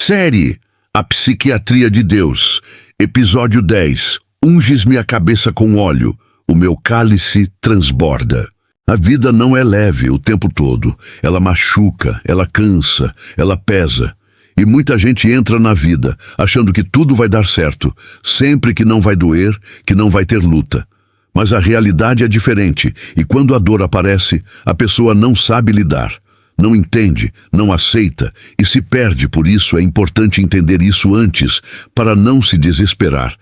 Série A Psiquiatria de Deus, Episódio 10. Unges-me a cabeça com óleo, o meu cálice transborda. A vida não é leve o tempo todo. Ela machuca, ela cansa, ela pesa. E muita gente entra na vida achando que tudo vai dar certo, sempre que não vai doer, que não vai ter luta. Mas a realidade é diferente, e quando a dor aparece, a pessoa não sabe lidar. Não entende, não aceita e se perde. Por isso é importante entender isso antes, para não se desesperar.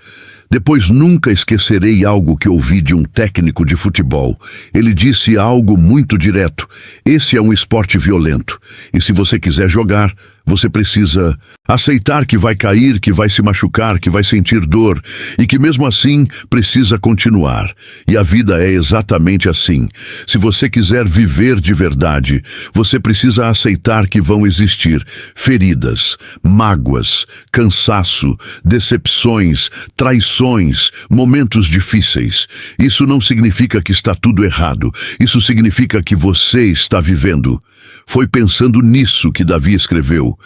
Depois nunca esquecerei algo que ouvi de um técnico de futebol. Ele disse algo muito direto: esse é um esporte violento, e se você quiser jogar, você precisa aceitar que vai cair, que vai se machucar, que vai sentir dor, e que mesmo assim precisa continuar. E a vida é exatamente assim. Se você quiser viver de verdade, você precisa aceitar que vão existir feridas, mágoas, cansaço, decepções, traições, momentos difíceis. Isso não significa que está tudo errado. Isso significa que você está vivendo. Foi pensando nisso que Davi escreveu: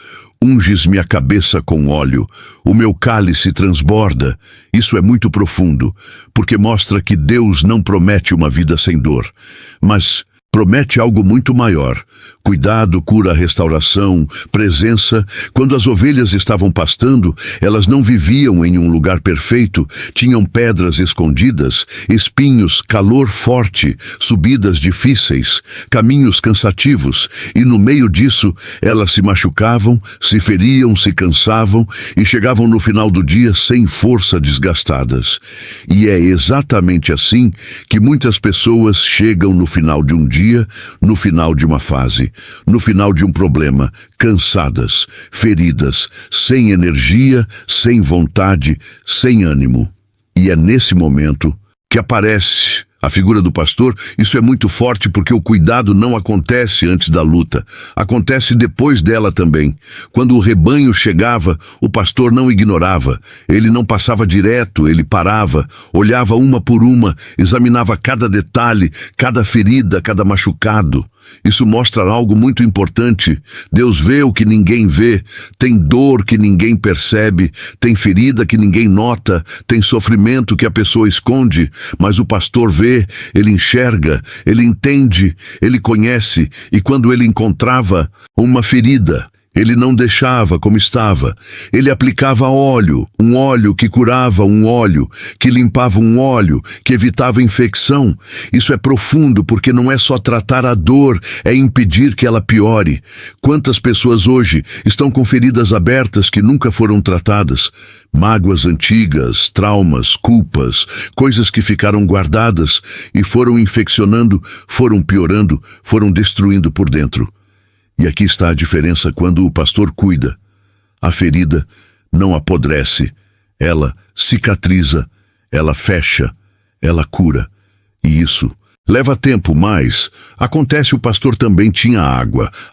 unges-me a cabeça com óleo, o meu cálice transborda. Isso é muito profundo, porque mostra que Deus não promete uma vida sem dor, mas promete algo muito maior: cuidado, cura, restauração, presença. Quando as ovelhas estavam pastando, elas não viviam em um lugar perfeito, tinham pedras escondidas, espinhos, calor forte, subidas difíceis, caminhos cansativos, e no meio disso elas se machucavam, se feriam, se cansavam e chegavam no final do dia sem força, desgastadas. E é exatamente assim que muitas pessoas chegam no final de um dia, no final de uma fase, no final de um problema, cansadas, feridas, sem energia, sem vontade, sem ânimo. E é nesse momento que aparece a figura do pastor. Isso é muito forte porque o cuidado não acontece antes da luta, acontece depois dela também. Quando o rebanho chegava, o pastor não ignorava, ele não passava direto, ele parava, olhava uma por uma, examinava cada detalhe, cada ferida, cada machucado. Isso mostra algo muito importante. Deus vê o que ninguém vê, tem dor que ninguém percebe, tem ferida que ninguém nota, tem sofrimento que a pessoa esconde, mas o pastor vê, ele enxerga, ele entende, ele conhece, e quando ele encontrava uma ferida, ele não deixava como estava. Ele aplicava óleo, um óleo que curava, um óleo que limpava, um óleo que evitava infecção. Isso é profundo porque não é só tratar a dor, é impedir que ela piore. Quantas pessoas hoje estão com feridas abertas que nunca foram tratadas? Mágoas antigas, traumas, culpas, coisas que ficaram guardadas e foram infeccionando, foram piorando, foram destruindo por dentro. E aqui está a diferença quando o pastor cuida. A ferida não apodrece, ela cicatriza, ela fecha, ela cura. E isso leva tempo, mas acontece. O pastor também tinha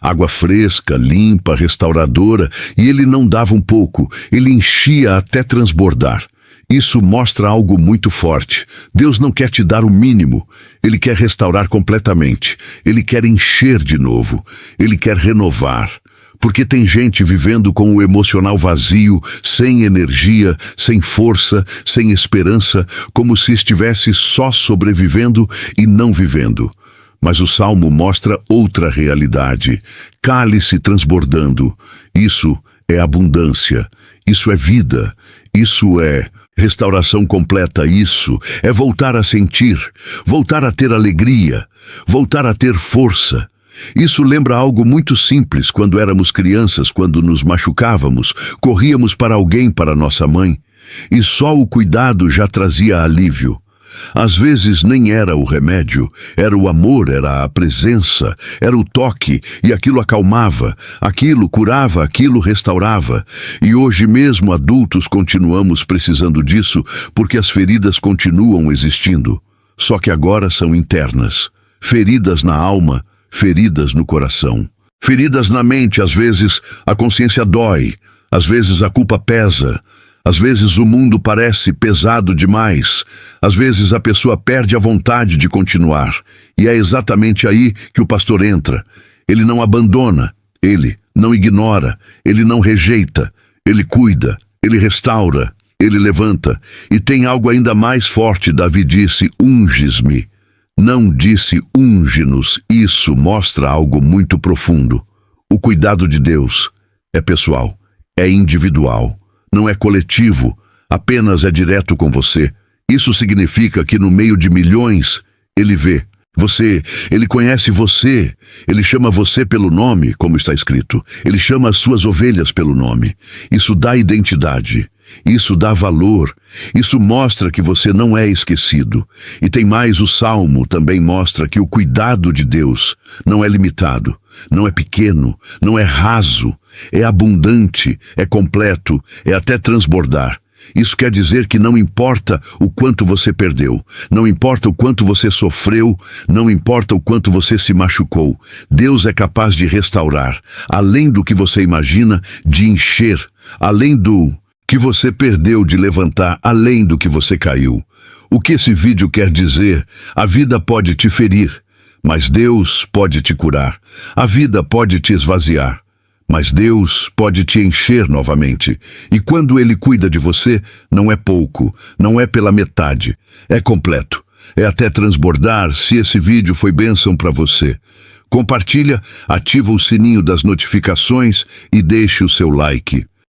água fresca, limpa, restauradora, e ele não dava um pouco, ele enchia até transbordar. Isso mostra algo muito forte. Deus não quer te dar o mínimo. Ele quer restaurar completamente. Ele quer encher de novo. Ele quer renovar. Porque tem gente vivendo com o emocional vazio, sem energia, sem força, sem esperança, como se estivesse só sobrevivendo e não vivendo. Mas o Salmo mostra outra realidade. Cálice transbordando. Isso é abundância. Isso é vida. Isso é restauração completa. Isso é voltar a sentir, voltar a ter alegria, voltar a ter força. Isso lembra algo muito simples quando éramos crianças, quando nos machucávamos, corríamos para alguém, para nossa mãe, e só o cuidado já trazia alívio. Às vezes nem era o remédio, era o amor, era a presença, era o toque, e aquilo acalmava, aquilo curava, aquilo restaurava. E hoje mesmo adultos continuamos precisando disso, porque as feridas continuam existindo. Só que agora são internas. Feridas na alma, feridas no coração. Feridas na mente. Às vezes a consciência dói, às vezes a culpa pesa. Às vezes o mundo parece pesado demais. Às vezes a pessoa perde a vontade de continuar. E é exatamente aí que o pastor entra. Ele não abandona, ele não ignora, Ele não rejeita, Ele cuida, Ele restaura, Ele levanta. E tem algo ainda mais forte. Davi disse: unges-me. Não disse unge-nos. Isso mostra algo muito profundo. O cuidado de Deus é pessoal, é individual, não é coletivo, apenas é direto com você. Isso significa que no meio de milhões, Ele vê você, Ele conhece você, Ele chama você pelo nome, como está escrito. Ele chama as suas ovelhas pelo nome. Isso dá identidade, isso dá valor, isso mostra que você não é esquecido. E tem mais, o Salmo também mostra que o cuidado de Deus não é limitado, não é pequeno, não é raso, é abundante, é completo, é até transbordar. Isso quer dizer que não importa o quanto você perdeu, não importa o quanto você sofreu, não importa o quanto você se machucou, Deus é capaz de restaurar, além do que você imagina, de encher, além do que você perdeu, de levantar, além do que você caiu. O que esse vídeo quer dizer? A vida pode te ferir, mas Deus pode te curar. A vida pode te esvaziar, mas Deus pode te encher novamente. E quando Ele cuida de você, não é pouco, não é pela metade, é completo, é até transbordar. Se esse vídeo foi bênção para você, compartilha, ativa o sininho das notificações e deixe o seu like.